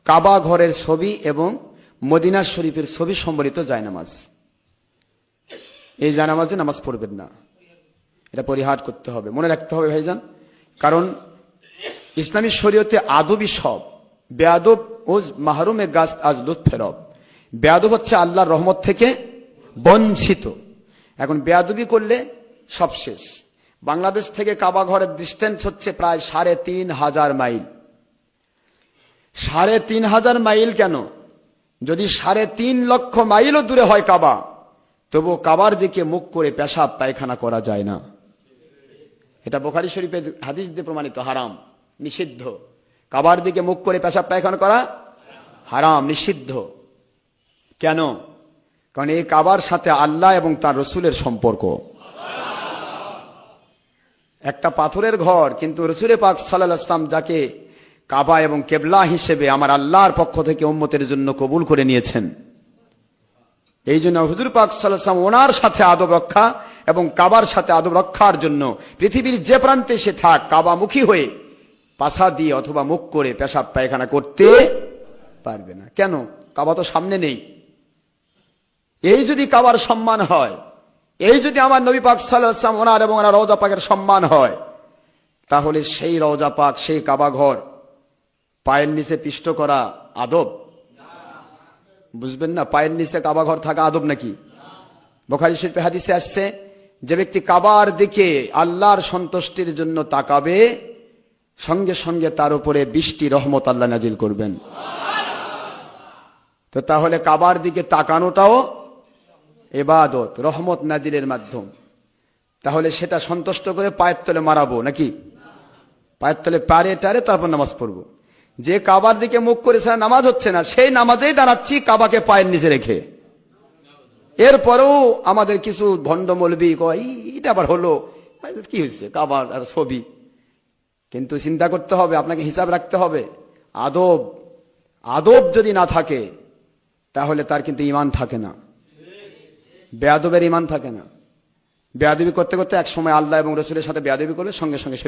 কাবা ঘরের ছবি এবং মদিনা শরীফের ছবি সম্বলিত জায়নামাজ। এই জায়নামাজে নামাজ পড়বেন না, এটা পরিহার করতে হবে, মনে রাখতে হবে ভাইজান। কারণ ইসলামী শরীয়তে আদবই সব, বেয়াদব ও মাহরুমে গাছ আজ লুৎফেরব। বেয়াদব হচ্ছে আল্লাহর রহমত থেকে বঞ্চিত। এখন বেয়াদবি করলে সব শেষ। বাংলাদেশ থেকে কাবা ঘরের ডিস্টেন্স হচ্ছে প্রায় ৩,৫০০ মাইল। ৩,৫০০ মাইল কেন? যদি ৩.৫ লক্ষ মাইলও দূরে হয় কাবা, তবু কাবার দিকে মুখ করে পেশাব পায়খানা করা যায় না। এটা বুখারী শরীফের হাদিস দিয়ে প্রমাণিত, হারাম, নিষিদ্ধ। কাবার দিকে মুখ করে পেশাব পায়খানা করা হারাম, নিষিদ্ধ। কেন? কারণ এই কাবার সাথে আল্লাহ এবং তার রসুলের সম্পর্ক। একটা পাথরের ঘর, কিন্তু রসুল পাক সাল্লাল্লাহু আলাইহি ওয়াসাল্লাম যাকে কাবা এবং কেবলা হিসেবে আমার আল্লাহর পক্ষ থেকে উম্মতের জন্য কবুল করে নিয়েছেন, এই জন্য হুজুর পাক সাল্লাল্লাহু আলাইহি ওয়াসাল্লাম ওনার সাথে আদব রক্ষা এবং কাবার সাথে আদব রক্ষার জন্য পৃথিবীর যে প্রান্তে সে থাক, কাবামুখী হয়ে পাছা দিয়ে অথবা মুখ করে পেশাব পায়খানা করতে পারবে না। কেন? কাবা তো সামনে নেই। এই যদি কাবার সম্মান হয়, এই যদি আমার নবী পাক সাল্লাল্লাহু আলাইহি ওয়াসাল্লাম ওনার এবং ওনার রওজা পাকের সম্মান হয়, তাহলে সেই রওজা পাক, সেই কাবা ঘর পায়ের নিচে পিষ্ট করা আদব? বুঝবেন না, পায়ের নিচে কাবা ঘর থাকা আদব নাকি? বুখারী শরীফে হাদিসে আসছে, যে ব্যক্তি কাবার দিকে আল্লাহর সন্তুষ্টির জন্য তাকাবে, সঙ্গে সঙ্গে তার উপরে 20টি রহমত আল্লাহ নাজিল করবেন। তো তাহলে কাবার দিকে তাকানোটাও ইবাদত, রহমত নাজিলের মাধ্যম। তাহলে সেটা সন্তুষ্ট করে পায়ের তলে মারাবো নাকি? পায়ের তলে পারে টারে তারপর নামাজ পড়বো। যে কাবার দিকে মুখ করেছে নামাজ হচ্ছে না, সেই নামাজেই দাঁড়াচ্ছি কাবাকে পায়ের নিচে রেখে। এরপরেও আমাদের কিছু ভণ্ড মৌলবি কয় এটা আবার হলো, কি হয়েছে, কাবার আর ছবি। কিন্তু চিন্তা করতে হবে, আপনাকে হিসাব রাখতে হবে। আদব আদব যদি না থাকে, তাহলে তার কিন্তু ঈমান থাকে না। বেয়াদবের ঈমান থাকে না। বেয়াদবি করতে করতে এক সময় আল্লাহ এবং রসুলের সাথে বেয়াদবি করলে সঙ্গে সঙ্গে সে